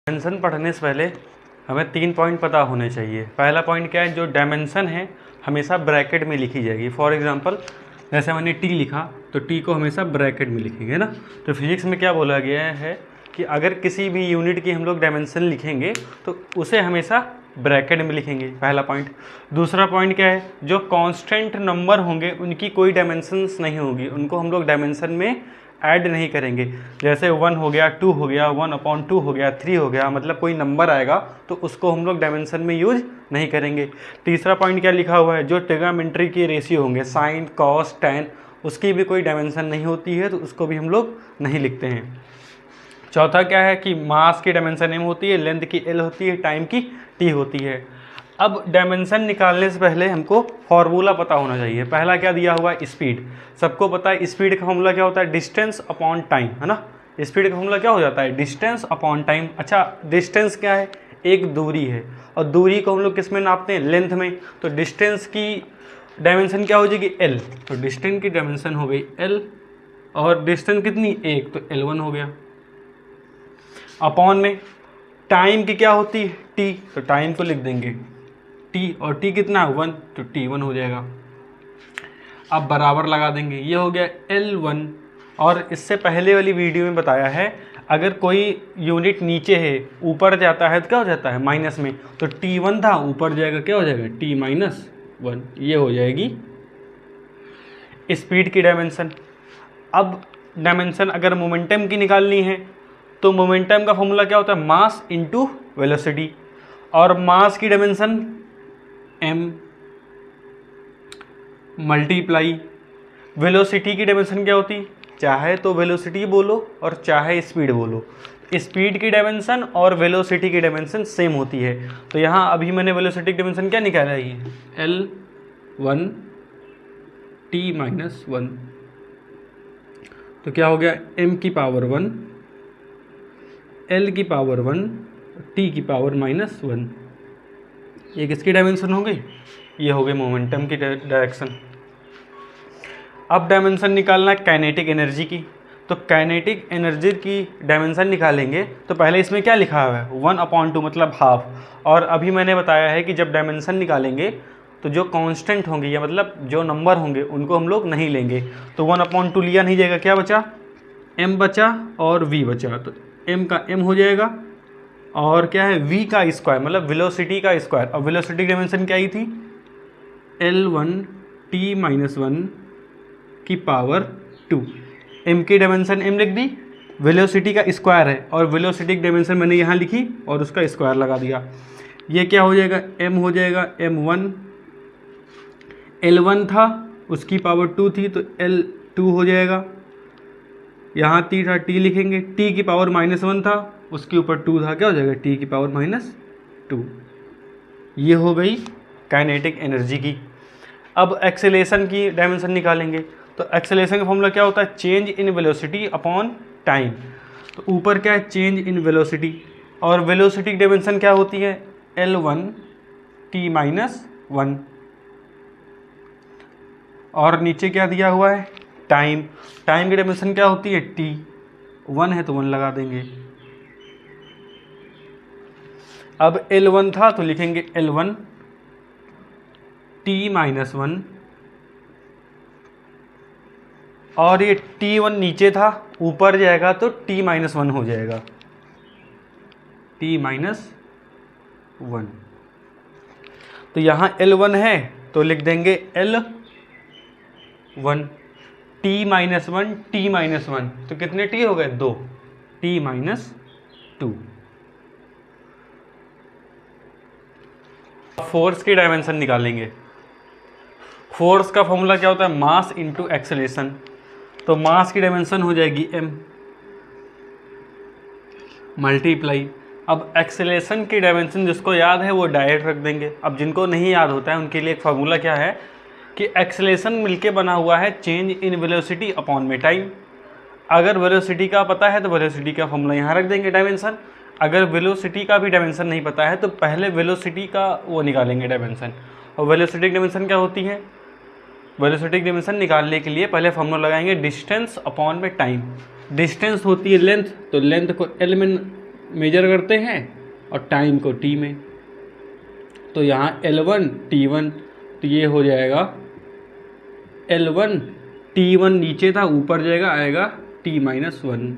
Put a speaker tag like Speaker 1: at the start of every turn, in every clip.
Speaker 1: Dimension पढ़ने से पहले हमें 3 पॉइंट पता होने चाहिए। पहला पॉइंट क्या है, जो डायमेंशन है हमेशा ब्रैकेट में लिखी जाएगी। फॉर एग्जांपल जैसे मैंने टी लिखा तो टी को हमेशा ब्रैकेट में लिखेंगे ना। तो फिजिक्स में क्या बोला गया है कि अगर किसी भी यूनिट की हम लोग डायमेंशन लिखेंगे तो उसे हमेशा ब्रैकेट में लिखेंगे, पहला पॉइंट। दूसरा पॉइंट क्या है, जो कांस्टेंट नंबर होंगे उनकी कोई डायमेंशंस नहीं होगी, उनको हम लोग डायमेंशन में ऐड नहीं करेंगे। जैसे 1 हो गया, 2 हो गया, 1/2 हो गया, 3 हो गया, मतलब कोई नंबर आएगा तो उसको हम लोग डायमेंशन में यूज नहीं करेंगे। तीसरा पॉइंट क्या लिखा हुआ है, जो ट्रिग्नोमेट्री की रेशियो होंगे साइन कॉस टैन, उसकी भी कोई डायमेंशन नहीं होती है तो उसको भी हम लोग नहीं लिखते हैं। चौथा क्या है कि मास की डायमेंशन m होती है, लेंथ की l होती है, टाइम की t होती है। अब डायमेंशन निकालने से पहले हमको फॉर्मूला पता होना चाहिए। पहला क्या दिया हुआ है, स्पीड। सबको पता है स्पीड का फॉर्मूला क्या होता है, डिस्टेंस अपॉन टाइम, है ना। स्पीड का फॉर्मूला क्या हो जाता है, डिस्टेंस अपॉन टाइम। अच्छा, डिस्टेंस क्या है, एक दूरी है, और दूरी को हम लोग किस में नापते हैं, लेंथ में। तो डिस्टेंस की डायमेंशन क्या हो जाएगी, l। तो डिस्टेंस की डायमेंशन हो गई l, और डिस्टेंस कितनी, 1, तो L1 हो गया। अपॉन में टाइम की क्या होती है, t, तो टाइम को लिख देंगे t, और t कितना है 1, तो t1 हो जाएगा। अब बराबर लगा देंगे, ये हो गया L1। और इससे पहले वाली वीडियो में बताया है अगर कोई यूनिट नीचे है ऊपर जाता है तो क्या हो जाता है, माइनस में। तो t1 था, ऊपर जाएगा क्या हो जाएगा, t-1, ये हो जाएगी स्पीड की डायमेंशन। अब डायमेंशन अगर मोमेंटम की निकालनी है तो मोमेंटम का फॉर्मूला क्या होता है, मास इनटू वेलोसिटी, और मास की डायमेंशन m मल्टीप्लाई वेलोसिटी की डायमेंशन क्या होती, चाहे तो वेलोसिटी बोलो और चाहे स्पीड बोलो, स्पीड की डायमेंशन और वेलोसिटी की डायमेंशन सेम होती है। तो यहाँ अभी मैंने वेलोसिटी की डायमेंशन क्या निकाला है, L1 t-1, तो क्या हो गया, m की पावर 1, l की पावर 1, t की पावर -1। ये किसकी डायमेंशन हो गई, ये हो गई मोमेंटम की डायरेक्शन। अब डायमेंशन निकालना है काइनेटिक एनर्जी की। तो काइनेटिक एनर्जी की डायमेंशन निकालेंगे तो पहले इसमें क्या लिखा हुआ है, 1/2 मतलब हाफ। और अभी मैंने बताया है कि जब डायमेंशन निकालेंगे तो जो कांस्टेंट होंगे या मतलब जो नंबर होंगे उनको हम लोग नहीं लेंगे। तो 1/2 लिया नहीं जाएगा, क्या बचा, m बचा और v बचा। तो m का m हो जाएगा, और क्या है, v का स्क्वायर मतलब वेलोसिटी का स्क्वायर। और वेलोसिटी डायमेंशन क्या आई थी, L1 t-1 की पावर 2। m की डायमेंशन m लिख दी, वेलोसिटी का स्क्वायर है और वेलोसिटी की डायमेंशन मैंने यहाँ लिखी और उसका स्क्वायर लगा दिया। ये क्या हो जाएगा, m हो जाएगा m1, L1 था उसकी पावर 2 थी तो L2 हो जाएगा। यहाँ t था, t लिखेंगे, t की पावर -1 था उसके ऊपर 2 था, क्या हो जाएगा, t की पावर -2। ये हो गई काइनेटिक एनर्जी की। अब एक्सेलेरेशन की डायमेंशन निकालेंगे। तो एक्सेलेरेशन का फॉर्मूला क्या होता है, change in velocity upon time. तो ऊपर क्या है, चेंज इन वेलोसिटी, और वेलोसिटी की डायमेंशन क्या होती है, L1 t-1, और नीचे क्या दिया हुआ है, टाइम। टाइम की डायमेंशन क्या होती है, t, 1 है तो 1 लगा देंगे। अब L1 था तो लिखेंगे L1 t-1, और ये t1 नीचे था ऊपर जाएगा तो t-1 हो जाएगा, t-1। तो यहाँ L1 है तो लिख देंगे L1 t-1 t-1, तो कितने t हो गए, 2, t-2। फोर्स की डायमेंशन निकालेंगे। फोर्स का फॉर्मूला क्या होता है, मास इनटू एक्सेलेरेशन। तो मास की डायमेंशन हो जाएगी m मल्टीप्लाई। अब एक्सेलेरेशन की डायमेंशन जिसको याद है वो डायरेक्ट रख देंगे। अब जिनको नहीं याद होता है उनके लिए एक फार्मूला क्या है कि एक्सेलेरेशन मिलके बना हुआ है चेंज इन वेलोसिटी अपॉन में टाइम। अगर वेलोसिटी का पता है तो वेलोसिटी का फॉर्मूला यहाँ रख देंगे डायमेंशन। अगर वेलोसिटी का भी डायमेंशन नहीं पता है तो पहले वेलोसिटी का वो निकालेंगे डायमेंशन। और वेलोसिटी की डायमेंशन क्या होती है, वेलोसिटी की डायमेंशन निकालने के लिए पहले फॉर्मूला लगाएंगे डिस्टेंस अपॉन में टाइम। डिस्टेंस होती है लेंथ, तो लेंथ को एल में मेजर करते हैं और टाइम को t में। तो यहाँ L1 T1, तो ये हो जाएगा L1 T1 नीचे था, ऊपर जाएगा, आएगा T-1।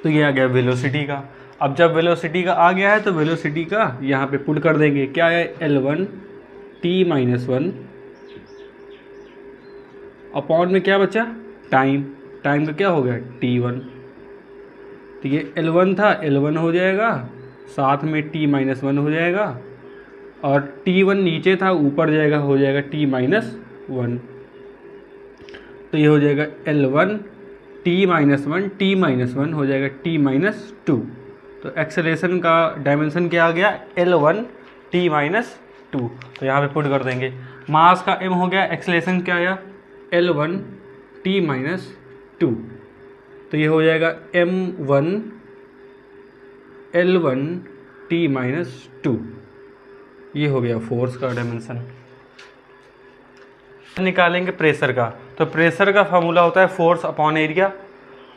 Speaker 1: तो ये आ गया वेलोसिटी का। अब जब वेलोसिटी का आ गया है तो वेलोसिटी का यहाँ पे पुट कर देंगे, क्या है L1 T-1 अपॉन में क्या बचा टाइम, टाइम का क्या हो गया T1। तो ये L1 था, L1 हो जाएगा, साथ में T-1 हो जाएगा, और T1 नीचे था, ऊपर जाएगा, हो जाएगा T-1। तो ये हो जाएगा L1 T-1 T-1 हो जाएगा T-2। तो एक्सेलरेशन का डायमेंशन क्या आ गया L1 T-2। तो यहाँ पे पुट कर देंगे। मास का m हो गया, एक्सेलरेशन क्या आया L1 T-2। तो ये हो जाएगा m1 L1 T-2। ये हो गया फोर्स का डायमेंशन। निकालेंगे प्रेशर का। तो प्रेशर का फार्मूला होता है फोर्स अपॉन एरिया,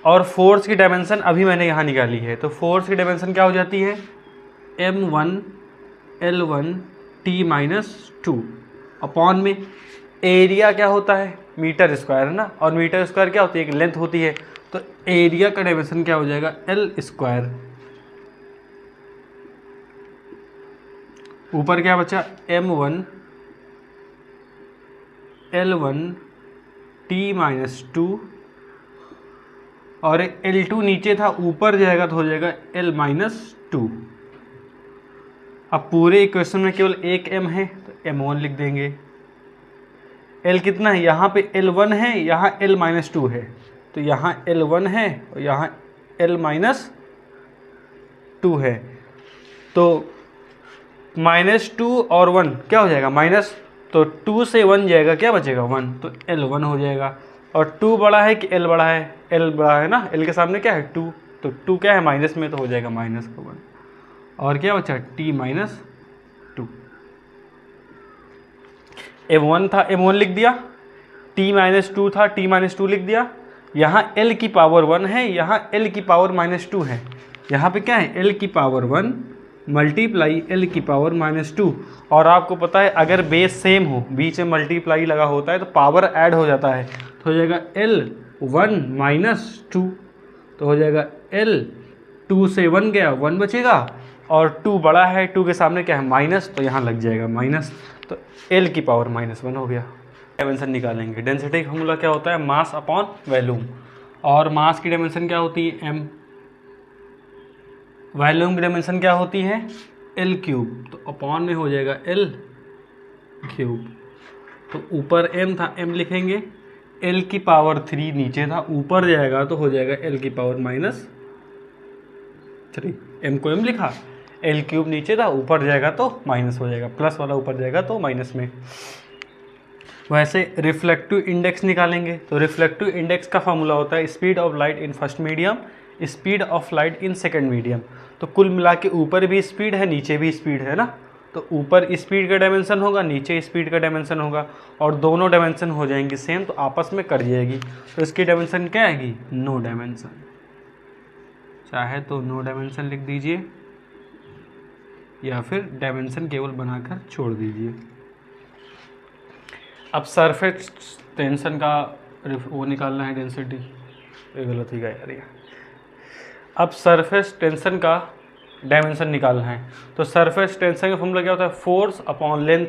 Speaker 1: और फोर्स की डायमेंशन अभी मैंने यहाँ निकाली है। तो फोर्स की डायमेंशन क्या हो जाती है m1 L1 T-2 अपॉन में एरिया क्या होता है मीटर स्क्वायर, है ना, और मीटर स्क्वायर क्या होती है एक लेंथ होती है। तो एरिया का डायमेंशन क्या हो जाएगा L²। ऊपर क्या बचा m1 L1 T-2, और L2 नीचे था, ऊपर जाएगा तो हो जाएगा L-2। अब पूरे इक्वेशन में केवल एक m है तो m1 लिख देंगे। L कितना है, यहाँ पे L1 है, यहाँ L-2 है, तो यहाँ L1 है और यहाँ L-2 है। तो -2 और 1 क्या हो जाएगा माइनस, तो 2 से 1 जाएगा, क्या बचेगा 1, तो L1 हो जाएगा। और 2 बड़ा है कि L बड़ा है, L बड़ा है ना, L के सामने क्या है 2, तो 2 क्या है माइनस में, तो हो जाएगा -1। और क्या बचा T-2। m1 था, m1 लिख दिया, T-2 था, T-2 लिख दिया। यहाँ L की पावर 1 है, यहाँ L की पावर -2 है। यहाँ पे क्या है L की पावर 1 मल्टीप्लाई L की पावर -2। और आपको पता है अगर बेस सेम हो, बीच में मल्टीप्लाई लगा होता है तो पावर ऐड हो जाता है, तो हो जाएगा L1 -2। तो हो जाएगा L2 से 1 गया, 1 बचेगा, और 2 बड़ा है, 2 के सामने क्या है माइनस, तो यहाँ लग जाएगा माइनस, तो L की पावर -1 हो गया। डायमेंशन निकालेंगे। डेंसिटी का फॉर्मूला क्या होता है मास अपॉन वॉल्यूम, और मास की डायमेंशन क्या होती है m, वॉल्यूम की डायमेंशन क्या होती है L3, तो अपॉन में हो जाएगा L3। तो ऊपर m था, m लिखेंगे, L की पावर 3 नीचे था, ऊपर जाएगा तो हो जाएगा L की पावर -3। m को m लिखा, L3 नीचे था, ऊपर जाएगा तो माइनस हो जाएगा, प्लस वाला ऊपर जाएगा तो माइनस में। वैसे रिफ्लेक्टिव इंडेक्स निकालेंगे। तो रिफ्लेक्टिव इंडेक्स का फॉर्मूला होता है speed of light in first medium, speed of light in second medium. तो कुल मिला के ऊपर भी स्पीड है, नीचे भी स्पीड है ना, तो ऊपर स्पीड का डायमेंशन होगा, नीचे स्पीड का डायमेंशन होगा, और दोनों डायमेंशन हो जाएंगी सेम, तो आपस में कट जाएगी। तो इसकी डायमेंशन क्या आएगी नो डायमेंशन, चाहे तो नो डायमेंशन लिख दीजिए या फिर डायमेंशन केवल बनाकर छोड़ दीजिए। अब सरफेस टेंशन का वो निकालना है डेंसिटी, ये गलत ही गया यार ये। अब सरफेस टेंशन का डायमेंशन निकालना है। तो सरफेस टेंशन का फॉर्मूला क्या होता है फोर्स अपॉन लेंथ।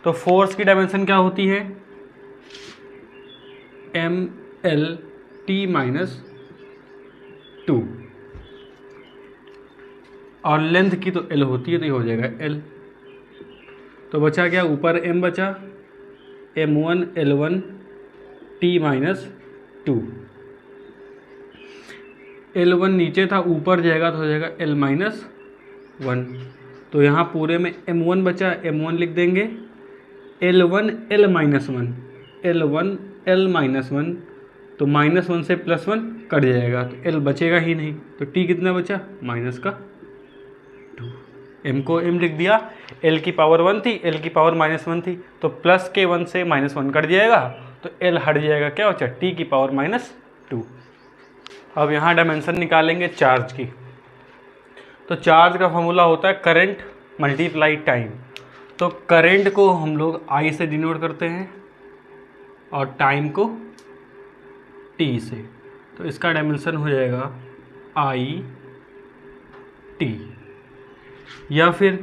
Speaker 1: तो फोर्स की डायमेंशन क्या होती है mL-T-2, और लेंथ की तो L होती है, तो ये हो जाएगा L। तो बचा क्या ऊपर m बचा, m1 L1 T-2, L1 नीचे था, ऊपर जाएगा तो हो जाएगा L-1। तो यहाँ पूरे में m1 बचा, m1 लिख देंगे, L1 L-1, L1 L-1, तो -1 से +1 कट जाएगा, तो L बचेगा ही नहीं, तो T कितना बचा -2। m को m लिख दिया, L की पावर 1 थी, L की पावर -1 थी, तो प्लस के 1 से -1 कट जाएगा, तो L हट जाएगा, क्या बचा T की पावर -2। अब यहाँ डायमेंशन निकालेंगे चार्ज की। तो चार्ज का फॉर्मूला होता है करंट मल्टीप्लाई टाइम। तो करंट को हम लोग I से डिनोट करते हैं और टाइम को T से। तो इसका डायमेंशन हो जाएगा IT। या फिर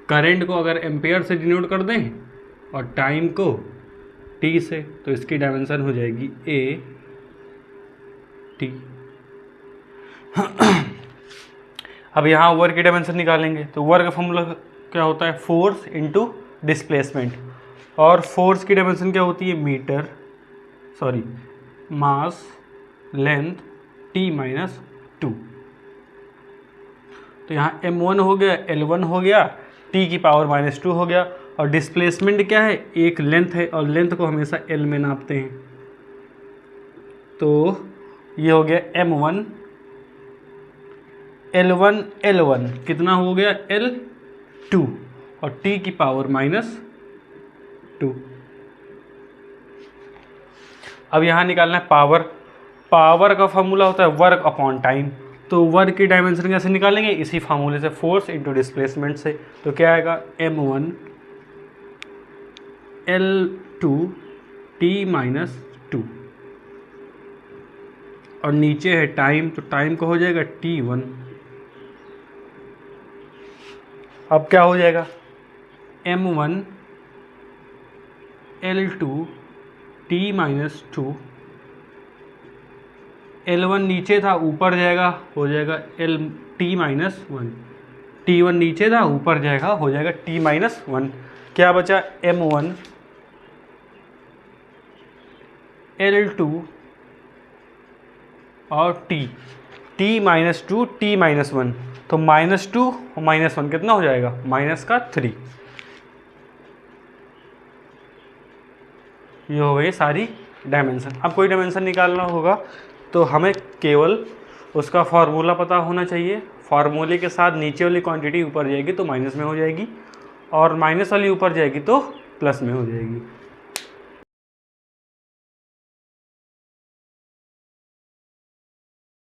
Speaker 1: करंट को अगर एम्पेयर से डिनोट कर दें और टाइम को T से, तो इसकी डायमेंशन हो जाएगी AT। अब यहाँ वर्क की डायमेंशन निकालेंगे। तो वर्क का फॉर्मूला क्या होता है? Force into displacement. और फोर्स की डायमेंशन क्या होती है? मास लेंथ T-2। तो यहाँ M1 हो गया, L1 हो गया, T⁻⁻2 हो गया। और डिस्प्लेसमेंट क्या है? एक लेंथ है और लेंथ को हमेशा L में नापते हैं। तो ये हो गया M1 L1 कितना हो गया? L2 और T⁻⁻2। अब यहाँ निकालना है पावर। पावर का फॉर्मूला होता है वर्क अपॉन टाइम। तो वर्क की डायमेंशन कैसे निकालेंगे? इसी फार्मूले से, फोर्स इनटू डिस्प्लेसमेंट से। तो क्या आएगा? M1 L2 T-2 और नीचे है टाइम, तो टाइम का हो जाएगा T1। अब क्या हो जाएगा? M1 L2 T-2। L1 नीचे था, ऊपर जाएगा, हो जाएगा T-1। T1 नीचे था, ऊपर जाएगा, हो जाएगा T-1। क्या बचा? M1 L2 और T-2 T-1। तो -2 और -1 कितना हो जाएगा? -3। ये हो गई सारी डायमेंशन। अब कोई डायमेंशन निकालना होगा तो हमें केवल उसका फार्मूला पता होना चाहिए। फार्मूले के साथ नीचे वाली क्वांटिटी ऊपर जाएगी तो माइनस में हो जाएगी और माइनस वाली ऊपर जाएगी तो प्लस में हो जाएगी।